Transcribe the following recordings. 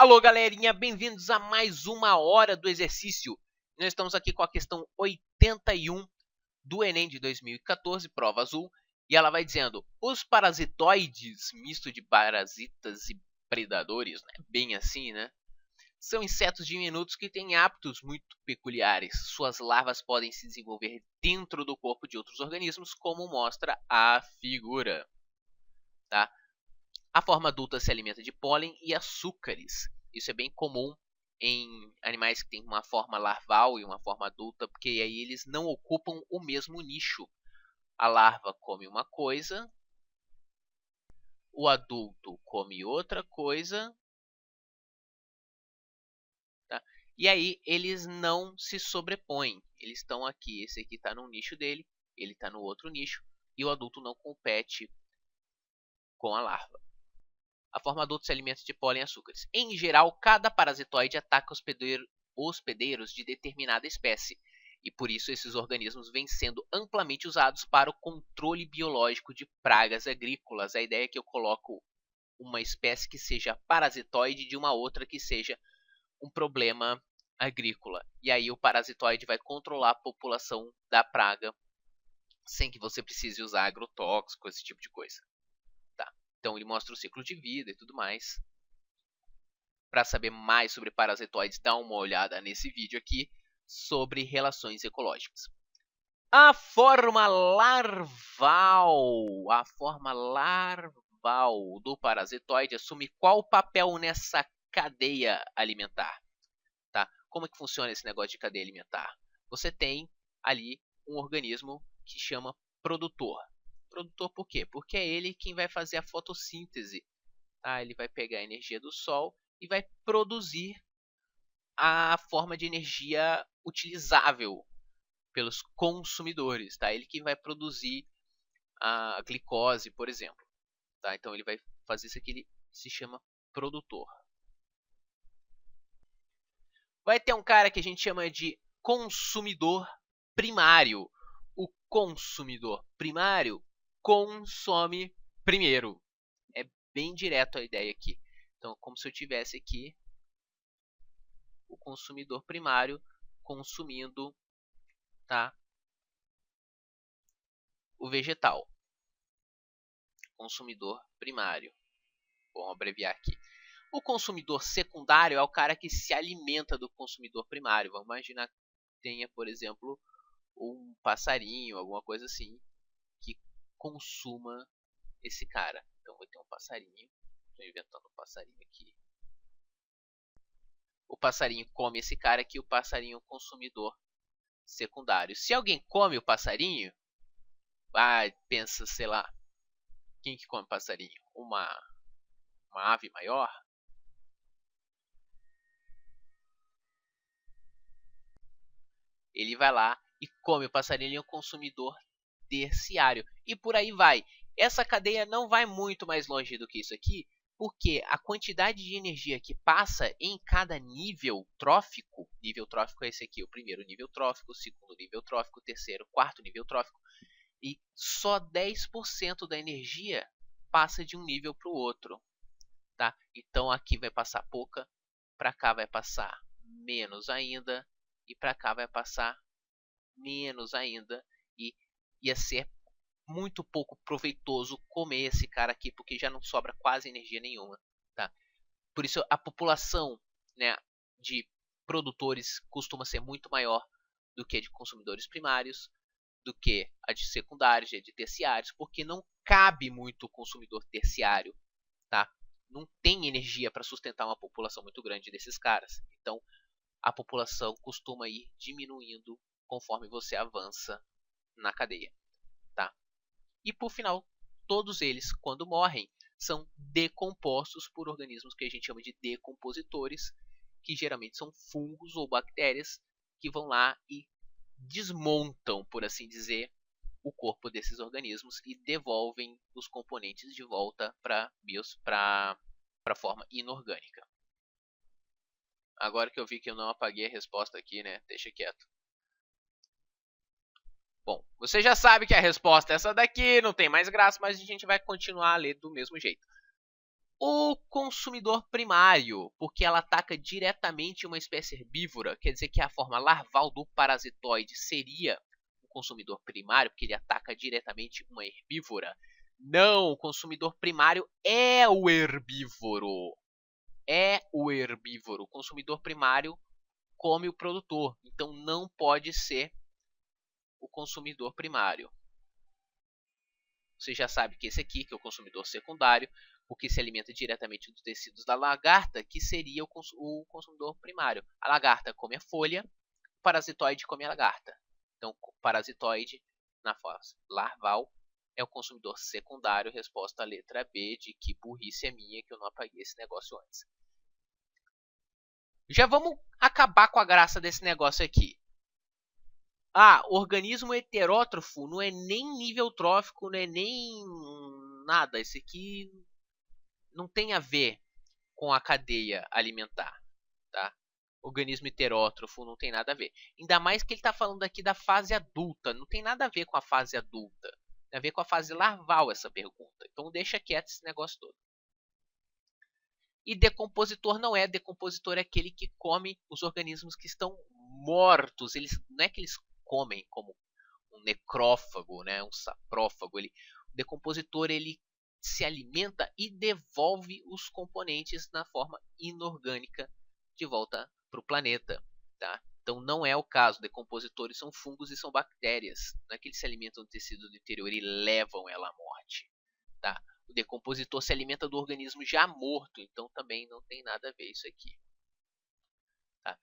Alô, galerinha, bem-vindos a mais uma hora do exercício. Nós estamos aqui com a questão 81 do Enem de 2014, prova azul, e ela vai dizendo: os parasitoides, misto de parasitas e predadores, né? Bem assim, né? São insetos diminutos que têm hábitos muito peculiares. Suas larvas podem se desenvolver dentro do corpo de outros organismos, como mostra a figura. Tá? A forma adulta se alimenta de pólen e açúcares. Isso é bem comum em animais que têm uma forma larval e uma forma adulta, porque aí eles não ocupam o mesmo nicho. A larva come uma coisa, o adulto come outra coisa, tá? E aí eles não se sobrepõem. Eles estão aqui, esse aqui está no nicho dele, ele está no outro nicho, e o adulto não compete com a larva. A forma adulta se alimenta de pólen e açúcares. Em geral, cada parasitoide ataca hospedeiros de determinada espécie, e por isso esses organismos vêm sendo amplamente usados para o controle biológico de pragas agrícolas. A ideia é que eu coloco uma espécie que seja parasitoide de uma outra que seja um problema agrícola. E aí o parasitoide vai controlar a população da praga sem que você precise usar agrotóxico, esse tipo de coisa. Então ele mostra o ciclo de vida e tudo mais. Para saber mais sobre parasitoides, dá uma olhada nesse vídeo aqui sobre relações ecológicas. A forma larval do parasitoide assume qual papel nessa cadeia alimentar? Tá? Como é que funciona esse negócio de cadeia alimentar? Você tem ali um organismo que chama produtor. Produtor por quê? Porque é ele quem vai fazer a fotossíntese. Tá? Ele vai pegar a energia do sol e vai produzir a forma de energia utilizável pelos consumidores. Tá? Ele que vai produzir a glicose, por exemplo. Tá? Então ele vai fazer isso aqui, ele se chama produtor. Vai ter um cara que a gente chama de consumidor primário. O consumidor primário consome primeiro. É bem direto a ideia aqui. Então, como se eu tivesse aqui o consumidor primário consumindo, tá, o vegetal. Consumidor primário. Vamos abreviar aqui. O consumidor secundário é o cara que se alimenta do consumidor primário. Vamos imaginar que tenha, por exemplo, um passarinho, alguma coisa assim, que consuma esse cara. Então vai ter um passarinho. Estou inventando um passarinho aqui. O passarinho come esse cara aqui, o passarinho é um consumidor secundário. Se alguém come o passarinho, pensa, sei lá, quem que come passarinho? Uma ave maior? Ele vai lá e come o passarinho, ele é um consumidor terciário. E por aí vai. Essa cadeia não vai muito mais longe do que isso aqui, porque a quantidade de energia que passa em cada nível trófico é esse aqui, o primeiro nível trófico, o segundo nível trófico, o terceiro, quarto nível trófico, e só 10% da energia passa de um nível para o outro. Tá? Então aqui vai passar pouca, para cá vai passar menos ainda, e para cá vai passar menos ainda, e ia ser muito pouco proveitoso comer esse cara aqui, porque já não sobra quase energia nenhuma. Tá? Por isso a população, né, de produtores costuma ser muito maior do que a de consumidores primários, do que a de secundários e a de terciários, porque não cabe muito o consumidor terciário. Tá? Não tem energia para sustentar uma população muito grande desses caras. Então a população costuma ir diminuindo conforme você avança na cadeia. Tá? E por final, todos eles, quando morrem, são decompostos por organismos que a gente chama de decompositores, que geralmente são fungos ou bactérias que vão lá e desmontam, por assim dizer, o corpo desses organismos e devolvem os componentes de volta para a forma inorgânica. Agora que eu vi que eu não apaguei a resposta aqui, né? Deixa quieto. Bom, você já sabe que a resposta é essa daqui, não tem mais graça, mas a gente vai continuar a ler do mesmo jeito. O consumidor primário, porque ela ataca diretamente uma espécie herbívora, quer dizer que a forma larval do parasitoide seria o consumidor primário, porque ele ataca diretamente uma herbívora. Não, o consumidor primário é o herbívoro. É o herbívoro. O consumidor primário come o produtor, então não pode ser o consumidor primário. Você já sabe que esse aqui, que é o consumidor secundário, porque se alimenta diretamente dos tecidos da lagarta, que seria o consumidor primário. A lagarta come a folha, o parasitoide come a lagarta. Então, o parasitoide, na fase larval, é o consumidor secundário. Resposta à letra B, de que burrice é minha que eu não apaguei esse negócio antes. Já vamos acabar com a graça desse negócio aqui. Organismo heterótrofo não é nem nível trófico, não é nem nada. Esse aqui não tem a ver com a cadeia alimentar, tá? Organismo heterótrofo não tem nada a ver. Ainda mais que ele está falando aqui da fase adulta. Não tem nada a ver com a fase adulta. Tem a ver com a fase larval essa pergunta. Então deixa quieto esse negócio todo. E decompositor não é. Decompositor é aquele que come os organismos que estão mortos. Não é que eles comem como um necrófago, né? Um saprófago. O decompositor ele se alimenta e devolve os componentes na forma inorgânica de volta para o planeta. Tá? Então não é o caso. Decompositores são fungos e são bactérias. Não é que eles se alimentam do tecido do interior e levam ela à morte. Tá? O decompositor se alimenta do organismo já morto, então também não tem nada a ver isso aqui. Tá?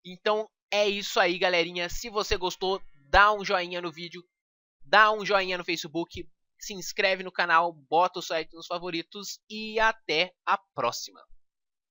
Então é isso aí, galerinha. Se você gostou, dá um joinha no vídeo, dá um joinha no Facebook, se inscreve no canal, bota o site nos favoritos e até a próxima.